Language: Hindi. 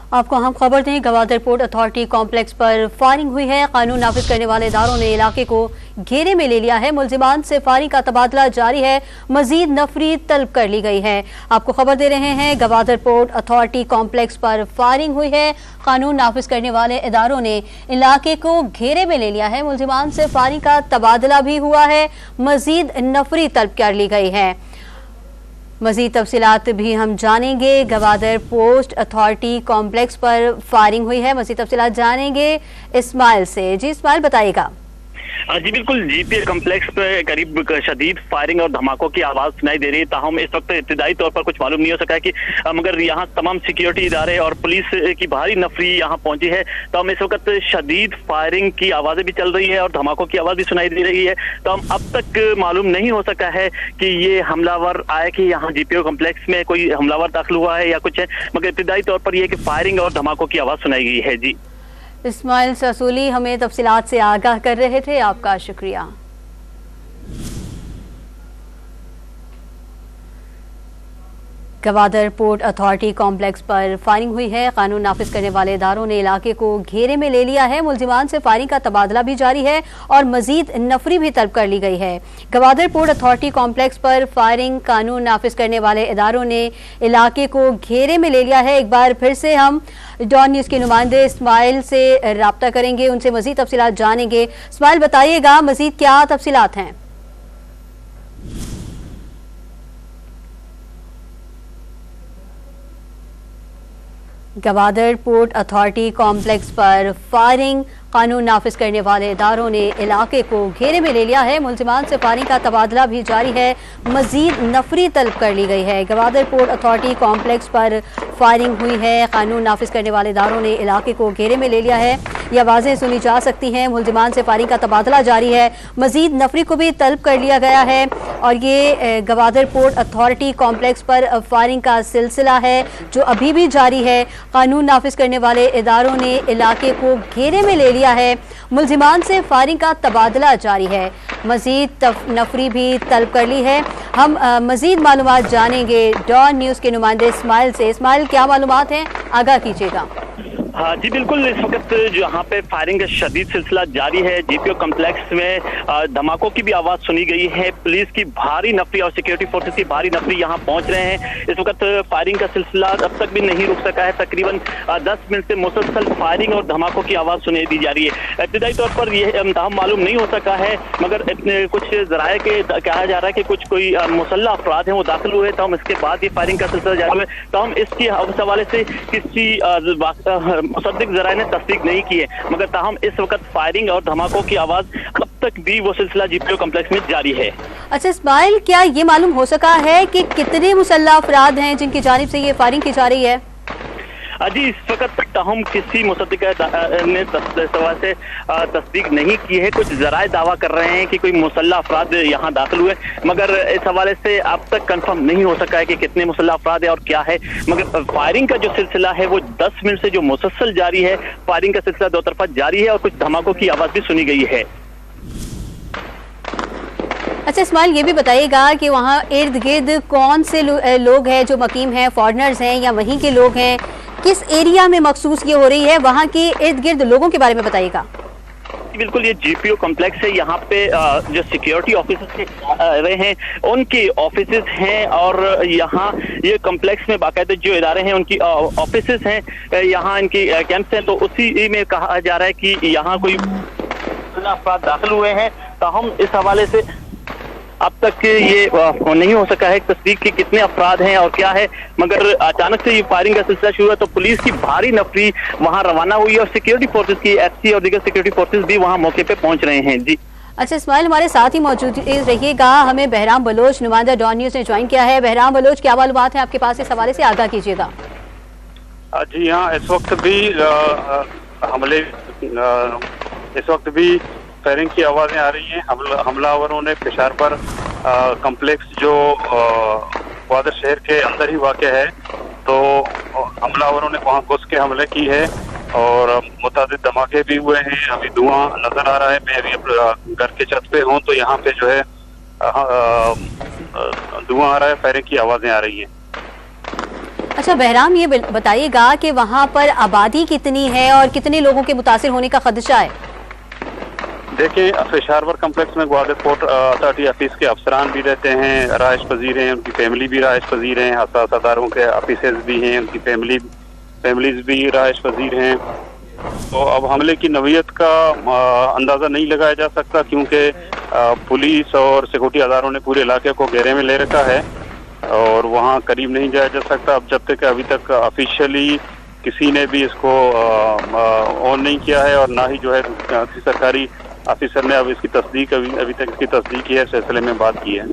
आपको हम खबर दें, गवादर पोर्ट अथॉरिटी कॉम्प्लेक्स पर फायरिंग हुई है। कानून नाफिज करने वाले इदारों ने इलाके को घेरे में ले लिया है। मुलजिमान से फायरिंग का तबादला जारी है। मजीद नफरी तलब कर ली गई है। आपको खबर दे रहे हैं, गवादर पोर्ट अथॉरिटी कॉम्प्लेक्स पर फायरिंग हुई है। कानून नाफिज करने वाले इदारों ने इलाके को घेरे में ले लिया है। मुलजिमान से फायरिंग का तबादला भी हुआ है। मजीद नफरी तलब कर ली गई है। मजीद तफसीलात भी हम जानेंगे। गवादर पोस्ट अथॉरिटी कॉम्प्लेक्स पर फायरिंग हुई है। मजीद तफसीलात जानेंगे इस्माइल से। जी इस्माइल, बताइएगा। जी बिल्कुल, जीपीए कॉम्प्लेक्स पे करीब शदीद फायरिंग और धमाकों की आवाज सुनाई दे रही है। ताहम इस वक्त इब्तिदाई तौर पर कुछ मालूम नहीं हो सका है कि मगर यहाँ तमाम सिक्योरिटी इदारे और पुलिस की भारी नफरी यहाँ पहुंची है। तो हम इस वक्त शदीद फायरिंग की आवाजें भी चल रही है और धमाकों की आवाज भी सुनाई दे रही है। तो हम अब तक मालूम नहीं हो सका है कि ये हमलावर आए कि यहाँ जीपीओ कॉम्प्लेक्स में कोई हमलावर दाखिल हुआ है या कुछ है, मगर इब्तिदाई तौर पर यह कि फायरिंग और धमाकों की आवाज सुनाई गई है। जी इस्माइल ससूली हमें तफसीलात से आगाह कर रहे थे, आपका शुक्रिया। गवादर पोर्ट अथॉरिटी कॉम्प्लेक्स पर फायरिंग हुई है। कानून नाफिज करने वाले इदारों ने इलाके को घेरे में ले लिया है। मुलजिमान से फायरिंग का तबादला भी जारी है और मजीद नफरी भी तलब कर ली गई है। गवादर पोर्ट अथॉरिटी कॉम्प्लेक्स पर फायरिंग, कानून नाफिज करने वाले इदारों ने इलाके को घेरे में ले लिया है। एक बार फिर से हम डॉन न्यूज़ के नुमाइंदे इस्माइल से रब्ता करेंगे, उनसे मजीद तफसीलात जानेंगे। इस्माइल, बताइएगा मजीद क्या तफसीलात हैं? गवादर पोर्ट अथॉरिटी कॉम्प्लेक्स पर फायरिंग, कानून नाफिज करने वाले इदारों ने इलाके को घेरे में ले लिया है। मुलजिमान से फायरिंग का तबादला भी जारी है। मजीद नफरी तलब कर ली गई है। गवादर पोर्ट अथॉरिटी कॉम्प्लेक्स पर फायरिंग हुई है। कानून नाफिज करने वाले इदारों ने इलाके को घेरे में ले लिया है। ये आवाज़ें सुनी जा सकती हैं। मुलजिमान से फायरिंग का तबादला जारी है। मजीद नफरी को भी तलब कर लिया गया है। और ये गवादर पोर्ट अथॉरिटी कॉम्प्लेक्स पर फायरिंग का सिलसिला है जो अभी भी जारी है। कानून नाफिज करने वाले इदारों ने इलाके को घेरे में ले लिया है। मुलजिमान से फायरिंग का तबादला जारी है। मजीद नफरी भी तलब कर ली है। हम मजीद मालूमात जानेंगे डॉन न्यूज़ के नुमाइंदे इस्माइल से। इस्माइल, क्या मालूमात हैं, आगाह कीजिएगा। हाँ जी बिल्कुल, इस वक्त जहाँ पे फायरिंग का शदीद सिलसिला जारी है, जीपीओ कॉम्प्लेक्स में धमाकों की भी आवाज सुनी गई है। पुलिस की भारी नफरी और सिक्योरिटी फोर्सेस की भारी नफरी यहाँ पहुंच रहे हैं। इस वक्त फायरिंग का सिलसिला अब तक भी नहीं रुक सका है। तकरीबन 10 मिनट से मुसलसल फायरिंग और धमाकों की आवाज सुनाई दी जा रही है। इब्तिदाई तौर पर यह मालूम नहीं हो सका है, मगर कुछ जराये के कहा जा रहा है कि कुछ कोई मुसल्लह अफराद हैं वो दाखिल हुए। तो हम इसके बाद ये फायरिंग का सिलसिला जारी हुआ। तो हम इसके हवाले से किसी मुसद्दिक जराये ने तस्दीक नहीं की है, मगर ताहम इस वक्त फायरिंग और धमाकों की आवाज अब तक भी वो सिलसिला जीपीओ कॉम्प्लेक्स में जारी है। अच्छा इस्माइल, क्या ये मालूम हो सका है कि कितने मुसल्लह अफराद हैं जिनकी जानिब से ये फायरिंग की जा रही है? जी इस वक्त ताहम किसी मुसद्दिक ने से तस्दीक नहीं की है। कुछ जराये दावा कर रहे हैं कि कोई मुसल्लह अफराद यहाँ दाखिल हुए, मगर इस हवाले से अब तक कंफर्म नहीं हो सका है कि कितने मुसल्लह अफराद है और क्या है। मगर फायरिंग का जो सिलसिला है वो 10 मिनट से जो मुसलसल जारी है। फायरिंग का सिलसिला दो तरफा जारी है और कुछ धमाकों की आवाज भी सुनी गई है। अच्छा इस्माइल, ये भी बताइएगा कि वहाँ इर्द गिर्द कौन से लोग हैं जो मकीम हैं, फॉरनर्स हैं या वहीं के लोग हैं? किस एरिया में मखसूस ये हो रही है? वहाँ के इर्द गिर्द लोगों के बारे में बताइएगा। बिल्कुल, ये जीपीओ कॉम्प्लेक्स है। यहाँ पे जो सिक्योरिटी ऑफिसर्स रहे हैं उनके ऑफिसेज हैं और यहाँ ये कॉम्प्लेक्स में बाकायदा जो इदारे हैं उनकी ऑफिसेज हैं, यहाँ इनकी कैंप्स हैं। तो उसी में कहा जा रहा है कि यहाँ कोई अफराद दाखिल हुए हैं। तो हम इस हवाले से अब तक ये नहीं हो सका है तस्दीक की कितने अफराद हैं और क्या है, मगर अचानक से ये फायरिंग का सिलसिला शुरू हुआ तो पुलिस की भारी नफरी वहां रवाना हुई और सिक्योरिटी फोर्सेस की एफसी और दीगर सिक्योरिटी फोर्सेस भी वहां मौके पे पहुंच रहे हैं। जी अच्छा इस्माइल, हमारे साथ ही मौजूद रहिएगा। हमें बहराम बलोच नुमाइंदा डॉन न्यूज़ ने ज्वाइन किया है। बहराम बलोच, क्या मालूमात है आपके पास, इस हवाले से आगाह कीजिएगा। जी हाँ, इस वक्त भी फायरिंग की आवाजें आ रही हैं। हमलावरों ने पेशार पर कॉम्प्लेक्स जो ग्वादर शहर के अंदर ही वाक़या है, तो हमलावरों ने वहां घुस के हमले की है और मुतादिद धमाके भी हुए हैं। अभी धुआं नजर आ रहा है। मैं अभी घर के छत पे हूँ तो यहाँ पे जो है धुआं आ रहा है, फायरिंग की आवाजें आ रही हैं। अच्छा बहराम, ये बताइएगा कि वहाँ पर आबादी कितनी है और कितने लोगों के मुतासिर होने का खदशा है? देखिए, पेशावर कम्प्लेक्स में ग्वालियर पोर्ट अथॉरिटी ऑफिस के अफसरान भी रहते हैं, रहायश पजीर हैं, उनकी फैमिली भी रहायश पजीर हैं, अदारों के ऑफिसर्स भी हैं, उनकी फैमिलीज भी रहायश पजीर हैं। तो अब हमले की नौइयत का अंदाज़ा नहीं लगाया जा सकता, क्योंकि पुलिस और सिक्योरिटी अदारों ने पूरे इलाके को घेरे में ले रखा है और वहाँ करीब नहीं जाया जा सकता। अब जब तक अभी तक ऑफिशियली किसी ने भी इसको ऑन नहीं किया है और ना ही जो है किसी सरकारी ऑफिसर ने अब इसकी तस्दीक अभी तक इसकी तस्दीक की है, सिलसिले में बात की है।